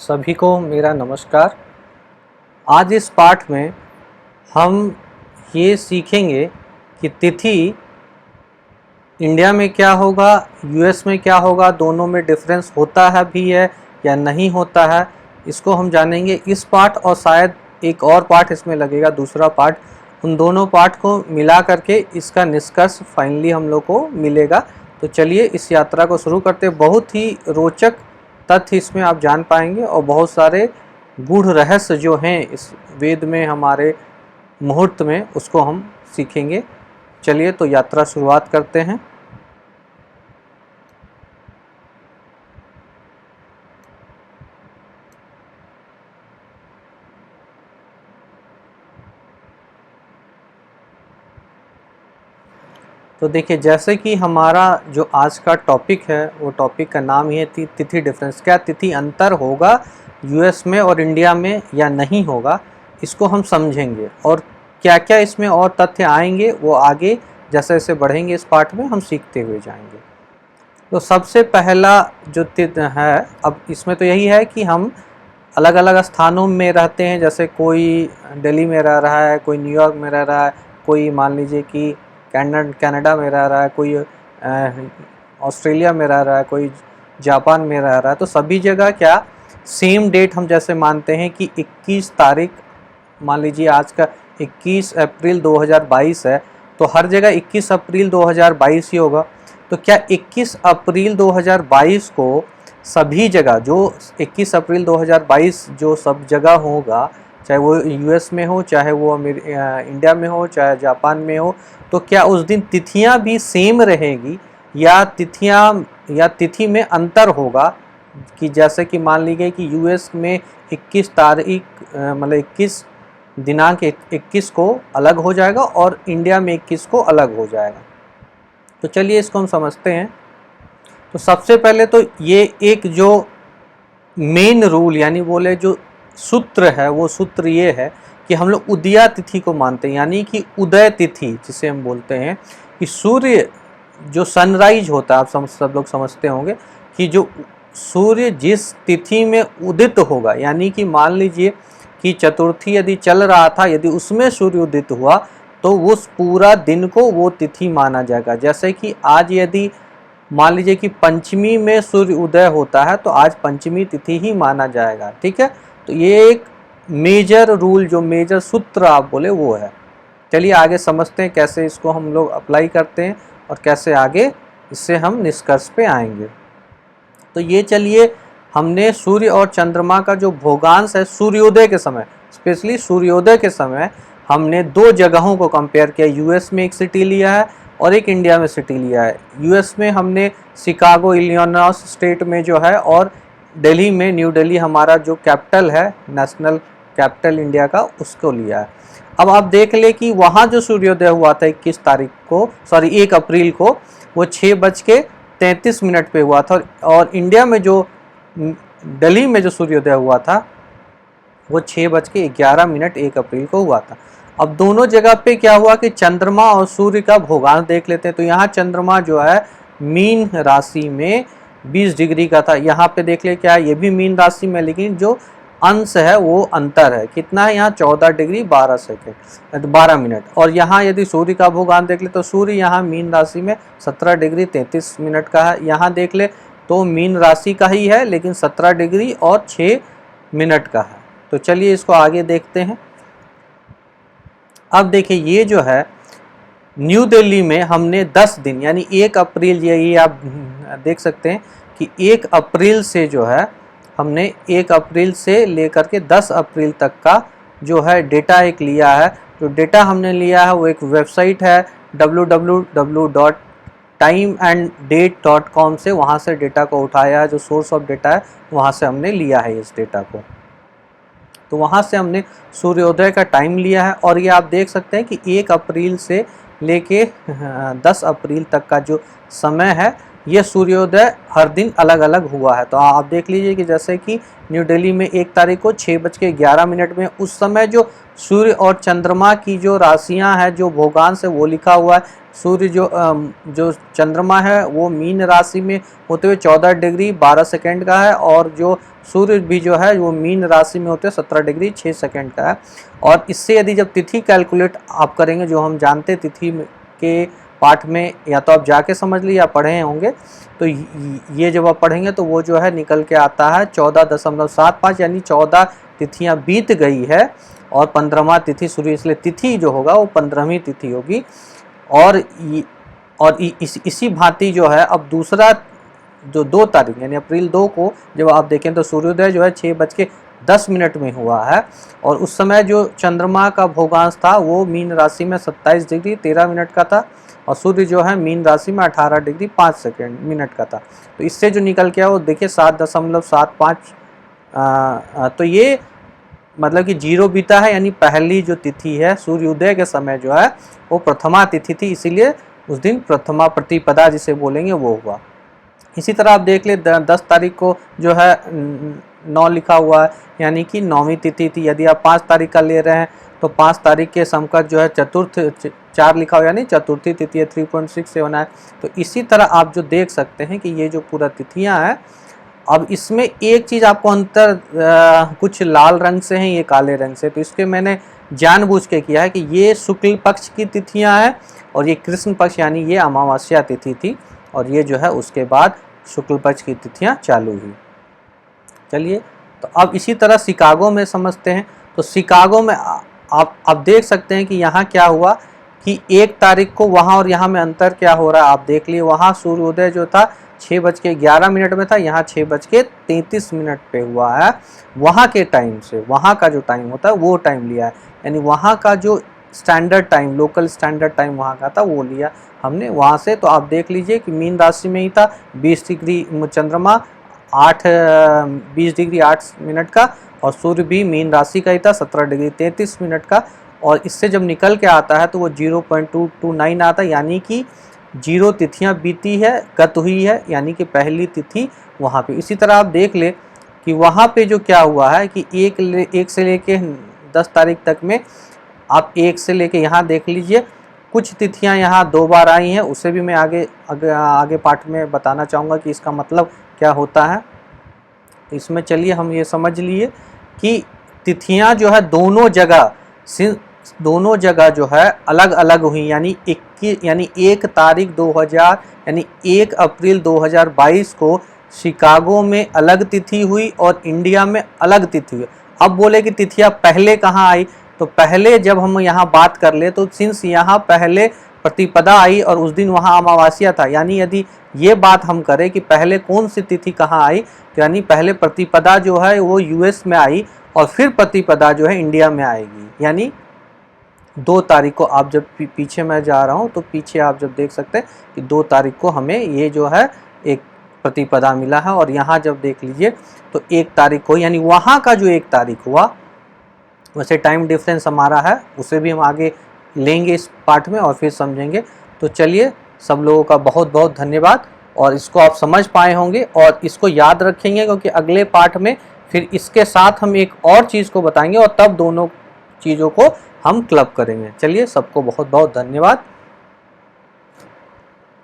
सभी को मेरा नमस्कार। आज इस पाठ में हम ये सीखेंगे कि तिथि इंडिया में क्या होगा, यूएस में क्या होगा, दोनों में डिफरेंस होता है भी है या नहीं होता है, इसको हम जानेंगे इस पाठ और शायद एक और पाठ इसमें लगेगा, दूसरा पाठ। उन दोनों पाठ को मिला करके इसका निष्कर्ष फाइनली हम लोग को मिलेगा। तो चलिए इस यात्रा को शुरू करते हैं। बहुत ही रोचक तथ्य इसमें आप जान पाएंगे और बहुत सारे गूढ़ रहस्य जो हैं इस वेद में, हमारे मुहूर्त में, उसको हम सीखेंगे। चलिए तो यात्रा शुरुआत करते हैं। तो देखिए, जैसे कि हमारा जो आज का टॉपिक है वो टॉपिक का नाम ही है तिथि डिफरेंस। क्या तिथि अंतर होगा यूएस में और इंडिया में या नहीं होगा, इसको हम समझेंगे। और क्या क्या इसमें और तथ्य आएंगे वो आगे जैसे जैसे बढ़ेंगे इस पाठ में हम सीखते हुए जाएंगे। तो सबसे पहला जो तिथि है, अब इसमें तो यही है कि हम अलग अलग स्थानों में रहते हैं। जैसे कोई दिल्ली में रह रहा है, कोई न्यूयॉर्क में रह रहा है, कोई मान लीजिए कि कनाडा में रह रहा है, कोई ऑस्ट्रेलिया में रह रहा है, कोई जापान में रह रहा है। तो सभी जगह क्या सेम डेट हम जैसे मानते हैं कि 21 तारीख, मान लीजिए आज का 21 अप्रैल 2022 है, तो हर जगह 21 अप्रैल 2022 ही होगा। तो क्या 21 अप्रैल 2022 को सभी जगह, जो 21 अप्रैल 2022 जो सब जगह होगा, चाहे वो यूएस में हो, चाहे वो इंडिया में हो, चाहे जापान में हो, तो क्या उस दिन तिथियां भी सेम रहेगी या तिथि में अंतर होगा? कि जैसे कि मान लीजिए कि यूएस में 21 तारीख मतलब 21 दिनांक 21 को अलग हो जाएगा और इंडिया में 21 को अलग हो जाएगा। तो चलिए इसको हम समझते हैं। तो सबसे पहले तो ये एक जो मेन रूल यानी बोले जो सूत्र है, वो सूत्र ये है कि हम लोग उदया तिथि को मानते हैं, यानी कि उदय तिथि जिसे हम बोलते हैं कि सूर्य जो सनराइज होता है, आप सब लोग समझते होंगे कि जो सूर्य जिस तिथि में उदित होगा, यानी कि मान लीजिए कि चतुर्थी यदि चल रहा था, यदि उसमें सूर्य उदित हुआ तो उस पूरा दिन को वो तिथि माना जाएगा। जैसे कि आज यदि मान लीजिए कि पंचमी में सूर्य उदय होता है तो आज पंचमी तिथि ही माना जाएगा। ठीक है, तो ये एक मेजर रूल, जो मेजर सूत्र आप बोले वो है। चलिए आगे समझते हैं कैसे इसको हम लोग अप्लाई करते हैं और कैसे आगे इससे हम निष्कर्ष पे आएंगे। तो ये चलिए, हमने सूर्य और चंद्रमा का जो भोगांश है सूर्योदय के समय, स्पेशली सूर्योदय के समय हमने दो जगहों को कंपेयर किया। यूएस में एक सिटी लिया है और एक इंडिया में सिटी लिया है। यूएस में हमने शिकागो इलिनॉइस स्टेट में जो है, और दिल्ली में न्यू दिल्ली हमारा जो कैपिटल है, नेशनल कैपिटल इंडिया का, उसको लिया है। अब आप देख ले कि वहाँ जो सूर्योदय हुआ था 21 तारीख को, सॉरी 1 अप्रैल को, वो 6:33 पे हुआ था। और इंडिया में जो दिल्ली में जो सूर्योदय हुआ था वो 6:11 1 अप्रैल को हुआ था। अब दोनों जगह पे क्या हुआ कि चंद्रमा और सूर्य का भोगांश देख लेते हैं। तो यहाँ चंद्रमा जो है मीन राशि में 20 डिग्री का था। यहाँ पे देख ले क्या, ये भी मीन राशि में, लेकिन जो अंश है वो अंतर है। कितना है यहाँ? 14 डिग्री 12 मिनट। और यहाँ यदि सूर्य का भोगांश देख ले तो सूर्य यहाँ मीन राशि में 17 डिग्री 33 मिनट का है। यहाँ देख ले तो मीन राशि का ही है, लेकिन 17 डिग्री और 6 मिनट का है। तो चलिए इसको आगे देखते हैं। अब देखिए, ये जो है न्यू दिल्ली में हमने 10 दिन यानी 1 अप्रैल, यही आप देख सकते हैं कि 1 अप्रैल से जो है हमने 1 अप्रैल से लेकर के 10 अप्रैल तक का जो है डेटा एक लिया है। जो डेटा हमने लिया है वो एक वेबसाइट है www.timeanddate.com से, वहाँ से डेटा को उठाया है। जो सोर्स ऑफ डेटा है वहाँ से हमने लिया है इस डेटा को। तो वहाँ से हमने सूर्योदय का टाइम लिया है और ये आप देख सकते हैं कि 1 अप्रैल से लेके 10 अप्रैल तक का जो समय है, ये सूर्योदय हर दिन अलग अलग हुआ है। तो आप देख लीजिए कि जैसे कि न्यू दिल्ली में 1 तारीख को 6:11 में उस समय जो सूर्य और चंद्रमा की जो राशियां हैं, जो भोगांश है वो लिखा हुआ है। सूर्य जो चंद्रमा है वो मीन राशि में होते हुए 14 डिग्री 12 सेकंड का है, और जो सूर्य भी जो है वो मीन राशि में होते हुए 17 डिग्री 6 सेकंड का है। और इससे यदि जब तिथि कैलकुलेट आप करेंगे, जो हम जानते तिथि के पाठ में या तो आप जाके समझ लीजिए या पढ़े होंगे, तो ये जब आप पढ़ेंगे तो वो जो है निकल के आता है 14.75, यानी 14 तिथियां बीत गई है और 15वां तिथि शुरू, इसलिए तिथि जो होगा वो 15वीं तिथि होगी। और इसी भांति जो है अब दूसरा जो 2 तारीख यानी अप्रैल 2 को जब आप देखें तो सूर्योदय जो है 6:10 में हुआ है, और उस समय जो चंद्रमा का भोगांश था वो मीन राशि में 27 डिग्री 13 मिनट का था, और सूर्य जो है मीन राशि में 18 डिग्री 5 मिनट का था। तो इससे जो निकल के आया वो देखिए 7.75। तो ये मतलब कि 0 बीता है, यानी पहली जो तिथि है सूर्योदय के समय जो है वो प्रथमा तिथि थी, इसीलिए उस दिन प्रथमा प्रतिपदा जिसे बोलेंगे वो हुआ। इसी तरह आप देख ले 10 तारीख को जो है 9 लिखा हुआ है, यानी कि 9वीं तिथि थी। यदि आप 5 तारीख का ले रहे हैं तो 5 तारीख के समकक्ष जो है चतुर्थ 4 लिखा हुआ, यानी चतुर्थी तिथि है 3.67 है। तो इसी तरह आप जो देख सकते हैं कि ये जो पूरा तिथियां हैं, अब इसमें एक चीज़ आपको अंतर कुछ लाल रंग से हैं, ये काले रंग से, तो इसके मैंने जानबूझ के किया है कि ये शुक्ल पक्ष की तिथियां हैं और ये कृष्ण पक्ष यानी ये अमावस्या तिथि थी, और ये जो है उसके बाद शुक्ल पक्ष की तिथियां चालू हुई। चलिए, तो अब इसी तरह शिकागो में समझते हैं। तो शिकागो में आप देख सकते हैं कि यहाँ क्या हुआ कि 1 तारीख को वहाँ और यहाँ में अंतर क्या हो रहा है आप देख लिए। वहाँ सूर्योदय जो था 6:11 में था, यहाँ 6:33 पे हुआ है वहाँ के टाइम से। वहाँ का जो टाइम होता है वो टाइम लिया है, यानी वहाँ का जो standard time, local standard time वहाँ का था वो लिया हमने वहाँ से। तो आप देख लीजिए कि मीन राशि में ही था 20 डिग्री चंद्रमा 20 डिग्री 8 मिनट का, और सूर्य भी मीन राशि का ही था 17 डिग्री 33 मिनट का। और इससे जब निकल के आता है तो वो 0.229 आता है, यानी कि 0 तिथियां बीती है, गत हुई है, यानी कि पहली तिथि वहाँ पे। इसी तरह आप देख ले कि वहाँ पे जो क्या हुआ है कि 1 से लेके 10 तारीख तक में, आप 1 से लेके यहाँ देख लीजिए कुछ तिथियां यहाँ 2 बार आई हैं, उसे भी मैं आगे पाठ में बताना चाहूँगा कि इसका मतलब क्या होता है। इसमें चलिए हम ये समझ लिए कि तिथियां जो है दोनों जगह जो है अलग अलग हुई, यानी 1 तारीख 2000 यानी 1 अप्रैल 2022 को शिकागो में अलग तिथि हुई और इंडिया में अलग तिथि हुई। अब बोले कि तिथियां पहले कहाँ आई, तो पहले जब हम यहाँ बात कर ले तो सिंस यहाँ पहले प्रतिपदा आई और उस दिन वहाँ अमावस्या था, यानी यदि ये बात हम करें कि पहले कौन सी तिथि कहाँ आई, तो यानी पहले प्रतिपदा जो है वो यूएस में आई और फिर प्रतिपदा जो है इंडिया में आएगी। यानी 2 तारीख को आप जब पीछे मैं जा रहा हूँ तो पीछे आप जब देख सकते हैं कि 2 तारीख को हमें ये जो है एक प्रतिपदा मिला है, और यहाँ जब देख लीजिए तो 1 तारीख को, यानी वहाँ का जो 1 तारीख हुआ, वैसे टाइम डिफरेंस हमारा है उसे भी हम आगे लेंगे इस पाठ में और फिर समझेंगे। तो चलिए, सब लोगों का बहुत बहुत धन्यवाद, और इसको आप समझ पाए होंगे और इसको याद रखेंगे, क्योंकि अगले पाठ में फिर इसके साथ हम एक और चीज़ को बताएंगे और तब दोनों चीज़ों को हम क्लब करेंगे। चलिए, सबको बहुत बहुत धन्यवाद।